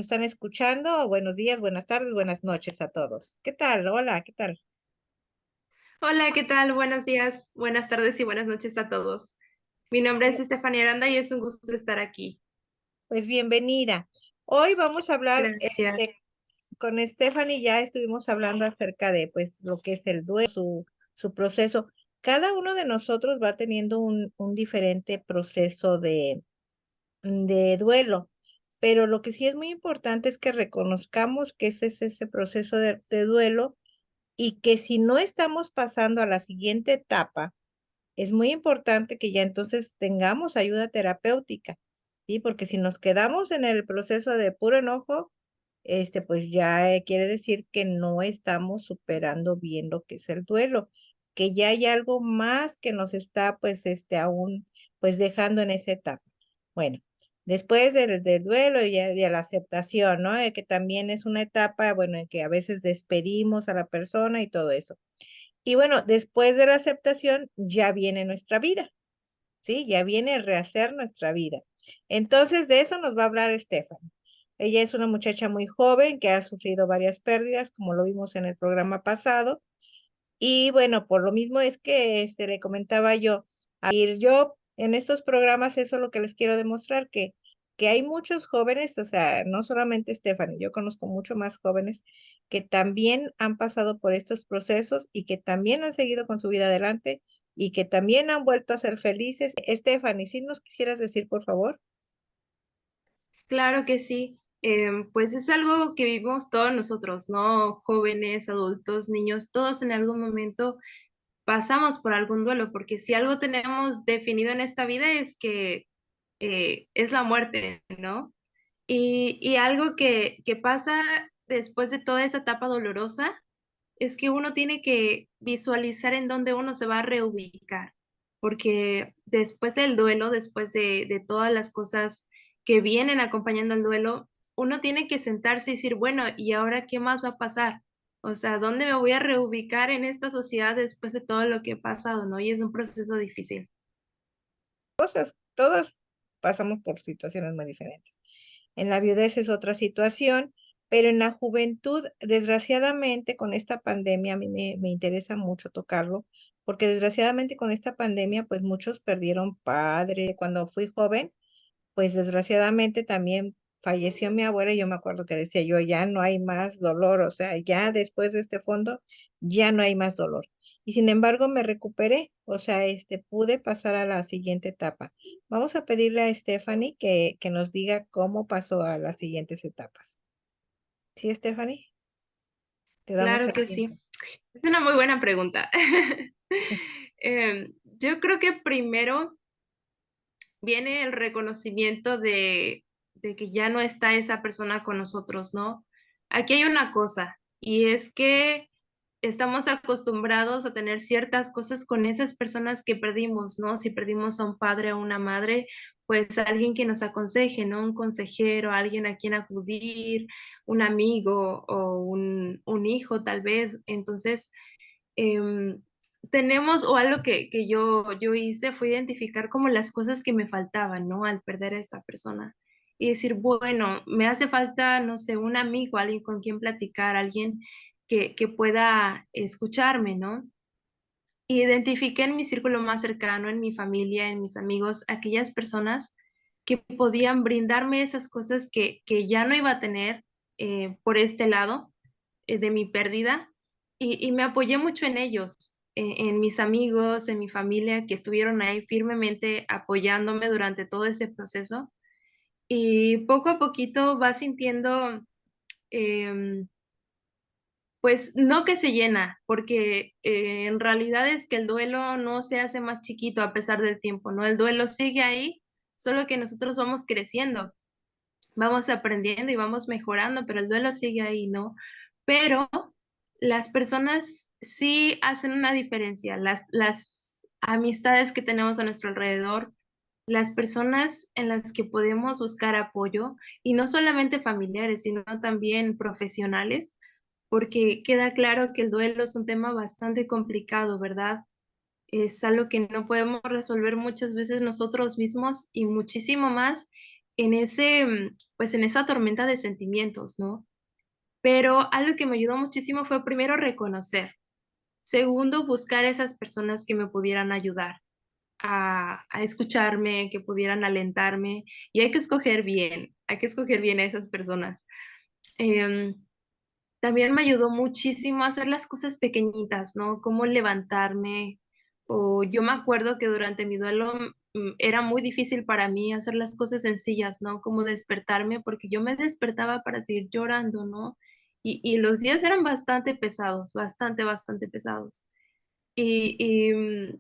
Están escuchando. Buenos días, buenas tardes, buenas noches a todos. ¿Qué tal? Hola, ¿qué tal? Hola, ¿qué tal? Buenos días, buenas tardes y buenas noches a todos. Mi nombre es Bien, Estefanía Aranda y es un gusto estar aquí. pues bienvenida. Hoy vamos a hablar, Gracias. con Stephanie ya estuvimos hablando acerca de pues lo que es el duelo, su proceso. Cada uno de nosotros va teniendo un diferente proceso de duelo, pero lo que sí es muy importante es que reconozcamos que ese es ese proceso de duelo y que si no estamos pasando a la siguiente etapa, es muy importante que ya entonces tengamos ayuda terapéutica, ¿sí? Porque si nos quedamos en el proceso de puro enojo, pues ya quiere decir que no estamos superando bien lo que es el duelo, que ya hay algo más que nos está, pues, aún, pues, dejando en esa etapa. Bueno, después del duelo y ya de la aceptación, ¿no? Que también es una etapa, bueno, en que a veces despedimos a la persona y todo eso. Y bueno, después de la aceptación ya viene nuestra vida, ¿sí? Ya viene el rehacer nuestra vida. Entonces, de eso nos va a hablar Stephanie. Ella es una muchacha muy joven que ha sufrido varias pérdidas, como lo vimos en el programa pasado. Y bueno, por lo mismo es que se le comentaba yo, a ir yo en estos programas, eso es lo que les quiero demostrar, que hay muchos jóvenes, o sea, no solamente Stephanie, yo conozco mucho más jóvenes que también han pasado por estos procesos y que también han seguido con su vida adelante y que también han vuelto a ser felices. Stephanie, ¿sí nos quisieras decir, por favor? Claro que sí. Pues es algo que vivimos todos nosotros, ¿no? Jóvenes, adultos, niños, todos en algún momento pasamos por algún duelo, porque si algo tenemos definido en esta vida es que es la muerte, ¿no? Y algo que pasa después de toda esa etapa dolorosa es que uno tiene que visualizar en dónde uno se va a reubicar, porque después del duelo, después de todas las cosas que vienen acompañando el duelo, uno tiene que sentarse y decir, bueno, ¿y ahora qué más va a pasar? O sea, ¿dónde me voy a reubicar en esta sociedad después de todo lo que he pasado, no? Y es un proceso difícil. Todos pasamos por situaciones muy diferentes. En la viudez es otra situación, pero en la juventud, desgraciadamente, con esta pandemia, a mí me interesa mucho tocarlo, porque desgraciadamente con esta pandemia, pues muchos perdieron padre. Cuando fui joven, pues desgraciadamente también falleció mi abuela y yo me acuerdo que decía yo, ya no hay más dolor, o sea, ya después de este fondo, ya no hay más dolor. Y sin embargo me recuperé, o sea, pude pasar a la siguiente etapa. Vamos a pedirle a Stephanie que nos diga cómo pasó a las siguientes etapas. ¿Sí, Stephanie? Te damos Claro el que tiempo. sí. Es una muy buena pregunta. Yo creo que primero viene el reconocimiento de que ya no está esa persona con nosotros, ¿no? Aquí hay una cosa, y es que estamos acostumbrados a tener ciertas cosas con esas personas que perdimos, ¿no? Si perdimos a un padre o una madre, pues alguien que nos aconseje, ¿no? Un consejero, alguien a quien acudir, un amigo o un hijo tal vez. Entonces, tenemos, o algo que yo hice fue identificar como las cosas que me faltaban, ¿no? Al perder a esta persona. Y decir, bueno, me hace falta, no sé, un amigo, alguien con quien platicar, alguien que pueda escucharme, ¿no? Y identifiqué en mi círculo más cercano, en mi familia, en mis amigos, aquellas personas que podían brindarme esas cosas que ya no iba a tener por este lado de mi pérdida y me apoyé mucho en ellos, en mis amigos, en mi familia que estuvieron ahí firmemente apoyándome durante todo ese proceso y poco a poquito vas sintiendo, em, pues no que se llena, porque en realidad es que el duelo no se hace más chiquito a pesar del tiempo, ¿no? El duelo sigue ahí, solo que nosotros vamos creciendo, vamos aprendiendo y vamos mejorando, pero el duelo sigue ahí, ¿no? Pero las personas sí hacen una diferencia, las amistades que tenemos a nuestro alrededor, las personas en las que podemos buscar apoyo, y no solamente familiares, sino también profesionales, porque queda claro que el duelo es un tema bastante complicado, ¿verdad? Es algo que no podemos resolver muchas veces nosotros mismos y muchísimo más en ese, pues en esa tormenta de sentimientos, ¿no? Pero algo que me ayudó muchísimo fue primero reconocer, segundo, buscar esas personas que me pudieran ayudar a escucharme, que pudieran alentarme, y hay que escoger bien a esas personas. Em, También me ayudó muchísimo a hacer las cosas pequeñitas, ¿no? Cómo levantarme, o yo me acuerdo que durante mi duelo, era muy difícil para mí hacer las cosas sencillas, ¿no? Como despertarme, porque yo me despertaba para seguir llorando, ¿no? Y los días eran bastante pesados, bastante, bastante pesados. Y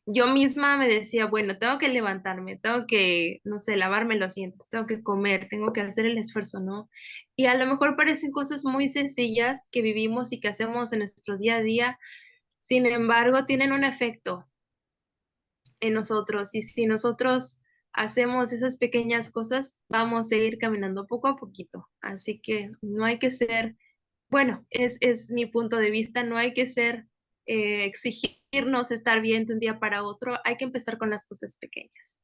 yo misma me decía, bueno, tengo que levantarme, tengo que, no sé, lavarme los dientes, tengo que comer, tengo que hacer el esfuerzo, ¿no? Y a lo mejor parecen cosas muy sencillas que vivimos y que hacemos en nuestro día a día, sin embargo, tienen un efecto en nosotros. Y si nosotros hacemos esas pequeñas cosas, vamos a ir caminando poco a poquito. Así que no hay que ser, bueno, es mi punto de vista, no hay que ser, exigirnos estar bien de un día para otro, hay que empezar con las cosas pequeñas.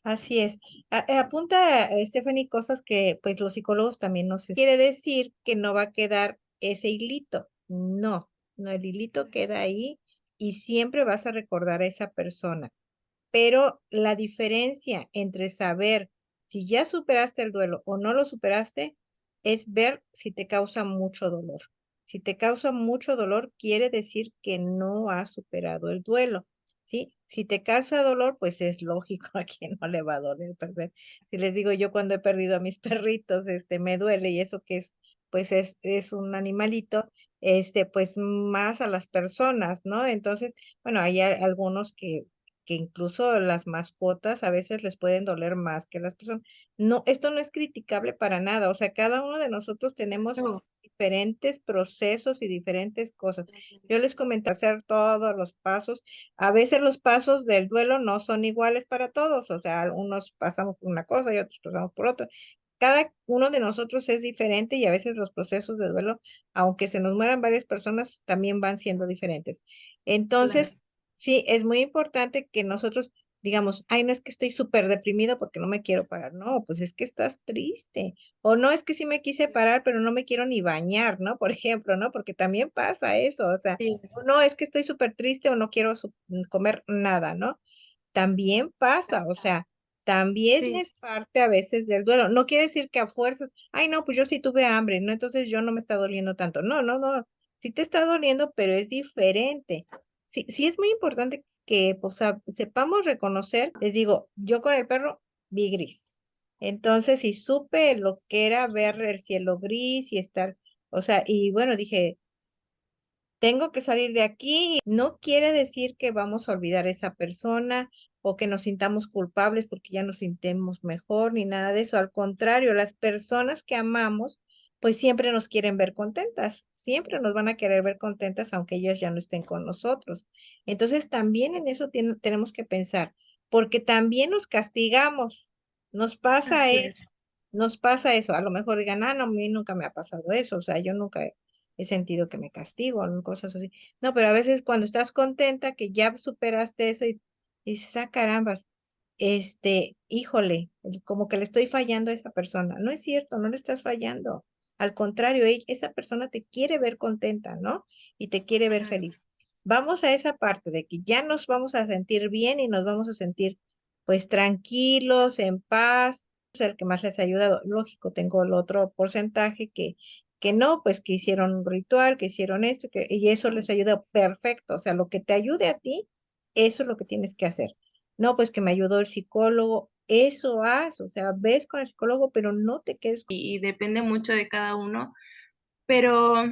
Así es. Apunta, Stephanie, cosas que pues los psicólogos también nos... Quiere decir que no va a quedar ese hilito. No, no, el hilito queda ahí y siempre vas a recordar a esa persona. Pero la diferencia entre saber si ya superaste el duelo o no lo superaste es ver si te causa mucho dolor. Si te causa mucho dolor, quiere decir que no has superado el duelo, ¿sí? Si te causa dolor, pues es lógico a quien no le va a doler perder. Si les digo yo cuando he perdido a mis perritos, me duele y eso que es, pues es un animalito, pues más a las personas, ¿no? Entonces, bueno, hay algunos que incluso las mascotas a veces les pueden doler más que las personas. No, esto no es criticable para nada, o sea, cada uno de nosotros tenemos No, diferentes procesos y diferentes cosas. Yo les comenté hacer todos los pasos. A veces los pasos del duelo no son iguales para todos, o sea, unos pasamos por una cosa y otros pasamos por otra. Cada uno de nosotros es diferente y a veces los procesos de duelo, aunque se nos mueran varias personas, también van siendo diferentes. claro. Entonces, sí, es muy importante que nosotros digamos, ay, no es que estoy súper deprimido porque no me quiero parar. No, pues es que estás triste. O no es que sí me quise parar, pero no me quiero ni bañar, ¿no? Por ejemplo, ¿no? Porque también pasa eso. O sea, Sí, o no es que estoy súper triste o no quiero comer nada, ¿no? También pasa, o sea, también sí, es parte a veces del duelo. No quiere decir que a fuerzas, ay, no, pues yo sí tuve hambre, ¿no? Entonces yo no me está doliendo tanto. No, no, no. Sí te está doliendo, pero es diferente. Sí, sí es muy importante que, pues, sepamos reconocer. Les digo, yo con el perro vi gris. Entonces, si supe lo que era ver el cielo gris y estar, o sea, y bueno, dije, tengo que salir de aquí. No quiere decir que vamos a olvidar a esa persona o que nos sintamos culpables porque ya nos sintemos mejor ni nada de eso. Al contrario, las personas que amamos, pues siempre nos quieren ver contentas, siempre nos van a querer ver contentas aunque ellas ya no estén con nosotros. Entonces también en eso tenemos que pensar, porque también nos castigamos, nos pasa así eso. es. Nos pasa eso, a lo mejor digan, no, a mí nunca me ha pasado eso, o sea, yo nunca he sentido que me castigo, ¿no? Cosas así. No, pero a veces cuando estás contenta que ya superaste eso y dices, ah, carambas, híjole, como que le estoy fallando a esa persona. No es cierto, no le estás fallando. Al contrario, esa persona te quiere ver contenta, ¿no? Y te quiere ver Claro. feliz. Vamos a esa parte de que ya nos vamos a sentir bien y nos vamos a sentir pues tranquilos, en paz, es el que más les ha ayudado. Lógico, tengo el otro porcentaje que no, pues que hicieron un ritual, que hicieron esto, y eso les ayuda perfecto. O sea, lo que te ayude a ti, eso es lo que tienes que hacer. No, pues que me ayudó el psicólogo, eso haz, o sea, ves con el psicólogo, pero no te quedes con... Y depende mucho de cada uno, pero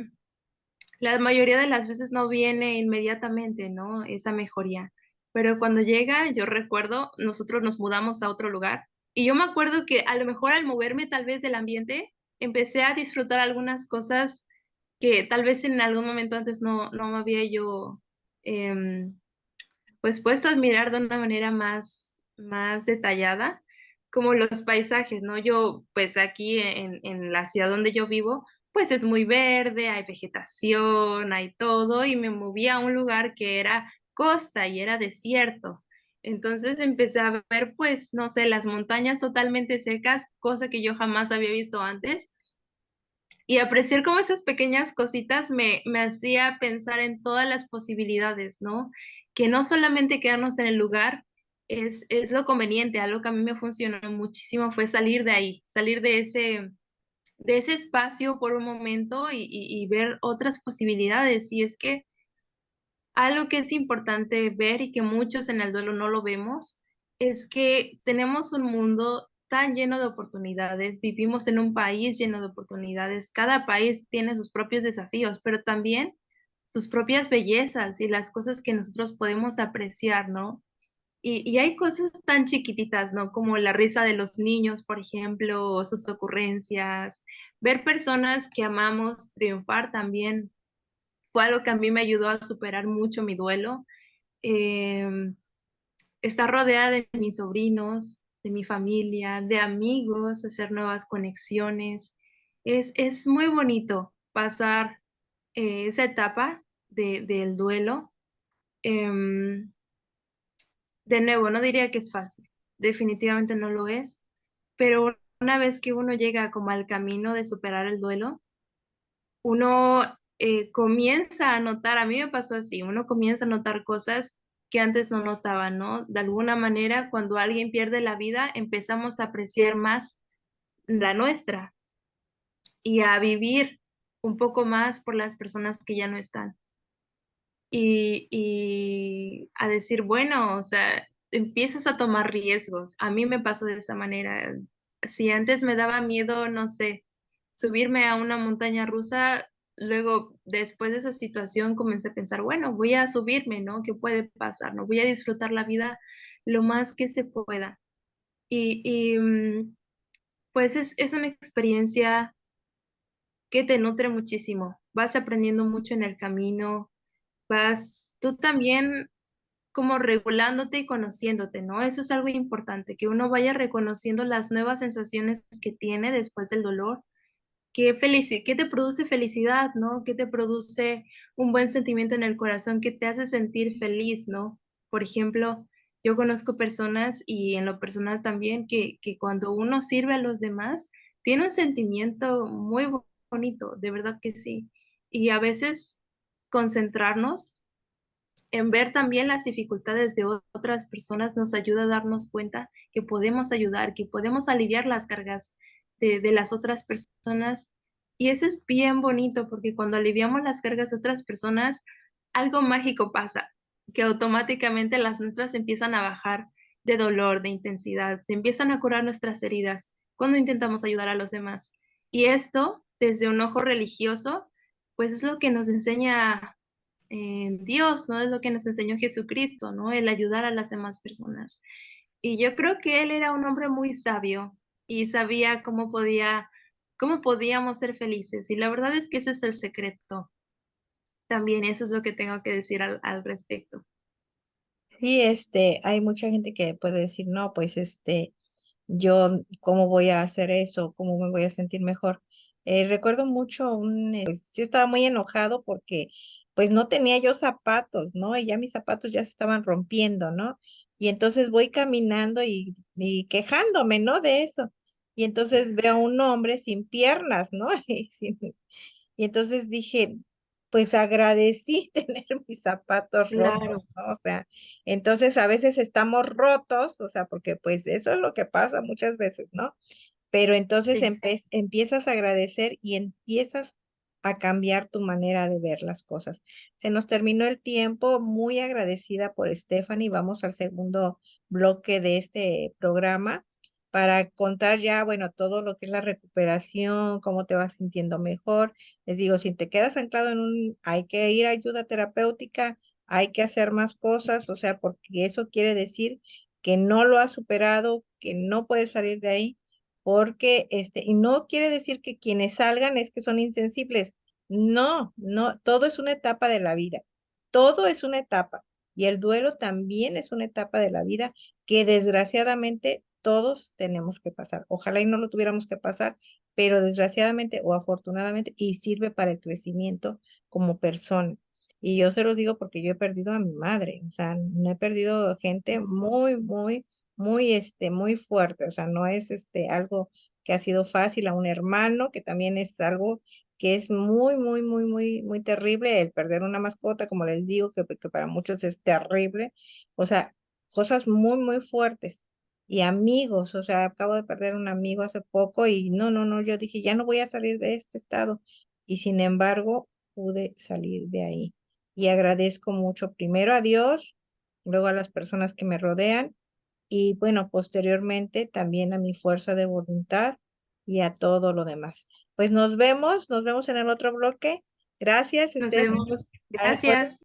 la mayoría de las veces no viene inmediatamente, ¿no? Esa mejoría. Pero cuando llega, yo recuerdo, nosotros nos mudamos a otro lugar y yo me acuerdo que a lo mejor al moverme tal vez del ambiente, empecé a disfrutar algunas cosas que tal vez en algún momento antes no me había yo, em, pues puesto a admirar de una manera más detallada, como los paisajes, ¿no? Yo, pues aquí en la ciudad donde yo vivo, pues es muy verde, hay vegetación, hay todo, y me moví a un lugar que era costa y era desierto. Entonces empecé a ver, pues, no sé, las montañas totalmente secas, cosa que yo jamás había visto antes. Y apreciar como esas pequeñas cositas me hacía pensar en todas las posibilidades, ¿no? Que no solamente quedarnos en el lugar es lo conveniente, algo que a mí me funcionó muchísimo fue salir de ahí, salir de ese espacio por un momento y ver otras posibilidades. Y es que algo que es importante ver y que muchos en el duelo no lo vemos, es que tenemos un mundo tan lleno de oportunidades, vivimos en un país lleno de oportunidades, cada país tiene sus propios desafíos, pero también sus propias bellezas y las cosas que nosotros podemos apreciar, ¿no? Y hay cosas tan chiquititas, ¿no? Como la risa de los niños, por ejemplo, o sus ocurrencias, ver personas que amamos triunfar también fue algo que a mí me ayudó a superar mucho mi duelo. Em, Estar rodeada de mis sobrinos, de mi familia, de amigos, hacer nuevas conexiones. Es muy bonito pasar esa etapa del duelo. Em, de nuevo, no diría que es fácil, definitivamente no lo es, pero una vez que uno llega como al camino de superar el duelo, uno comienza a notar, a mí me pasó así, uno comienza a notar cosas que antes no notaba, ¿no? De alguna manera, cuando alguien pierde la vida, empezamos a apreciar más la nuestra y a vivir un poco más por las personas que ya no están. Y a decir, bueno, o sea, empiezas a tomar riesgos. A mí me pasó de esa manera. Si antes me daba miedo, no sé, subirme a una montaña rusa, luego después de esa situación comencé a pensar, bueno, voy a subirme, ¿no? ¿Qué puede pasar? ¿No? Voy a disfrutar la vida lo más que se pueda. Pues es una experiencia que te nutre muchísimo. Vas aprendiendo mucho en el camino, vas tú también como regulándote y conociéndote, ¿no? Eso es algo importante, que uno vaya reconociendo las nuevas sensaciones que tiene después del dolor. ¿Qué te produce felicidad, no? ¿Qué te produce un buen sentimiento en el corazón? ¿Qué te hace sentir feliz, no? Por ejemplo, yo conozco personas y en lo personal también que cuando uno sirve a los demás, tiene un sentimiento muy bonito, de verdad que sí. Y a veces concentrarnos en ver también las dificultades de otras personas nos ayuda a darnos cuenta que podemos ayudar, que podemos aliviar las cargas de las otras personas. Y eso es bien bonito porque cuando aliviamos las cargas de otras personas, algo mágico pasa, que automáticamente las nuestras empiezan a bajar de dolor, de intensidad, se empiezan a curar nuestras heridas cuando intentamos ayudar a los demás. Y esto, desde un ojo religioso, pues es lo que nos enseña Dios, ¿no? Es lo que nos enseñó Jesucristo, ¿no? El ayudar a las demás personas. Y yo creo que él era un hombre muy sabio y sabía cómo podíamos ser felices. Y la verdad es que ese es el secreto. También eso es lo que tengo que decir al respecto. Sí, hay mucha gente que puede decir, no, pues, yo, ¿cómo voy a hacer eso? ¿Cómo me voy a sentir mejor? Recuerdo mucho pues, yo estaba muy enojado porque, pues, no tenía yo zapatos, ¿no? Y ya mis zapatos ya se estaban rompiendo, ¿no? Y entonces voy caminando y quejándome, ¿no? De eso. Y entonces veo a un hombre sin piernas, ¿no? Y entonces dije, pues agradecí tener mis zapatos rotos, Claro, ¿no? O sea, entonces a veces estamos rotos, o sea, porque pues eso es lo que pasa muchas veces, ¿no? Pero entonces sí. empiezas a agradecer y empiezas a cambiar tu manera de ver las cosas. Se nos terminó el tiempo, muy agradecida por Stephanie. Vamos al segundo bloque de este programa para contar ya, bueno, todo lo que es la recuperación, cómo te vas sintiendo mejor. Les digo, si te quedas anclado hay que ir a ayuda terapéutica, hay que hacer más cosas, o sea, porque eso quiere decir que no lo has superado, que no puedes salir de ahí porque y no quiere decir que quienes salgan es que son insensibles. No, no, todo es una etapa de la vida. Todo es una etapa. Y el duelo también es una etapa de la vida que desgraciadamente todos tenemos que pasar. Ojalá y no lo tuviéramos que pasar, pero desgraciadamente o afortunadamente y sirve para el crecimiento como persona. Y yo se los digo porque yo he perdido a mi madre, o sea, no he perdido gente muy, muy, muy, muy fuerte, o sea, no es algo que ha sido fácil, a un hermano, que también es algo que es muy, muy, muy, muy, muy terrible, el perder una mascota, como les digo, que para muchos es terrible, o sea, cosas muy, muy fuertes. Y amigos, o sea, acabo de perder un amigo hace poco y no, no, no, yo dije, ya no voy a salir de este estado. Y sin embargo, pude salir de ahí. Y agradezco mucho primero a Dios, luego a las personas que me rodean y bueno, posteriormente también a mi fuerza de voluntad y a todo lo demás. Pues nos vemos en el otro bloque. Gracias, Nos Stephanie. vemos. Gracias.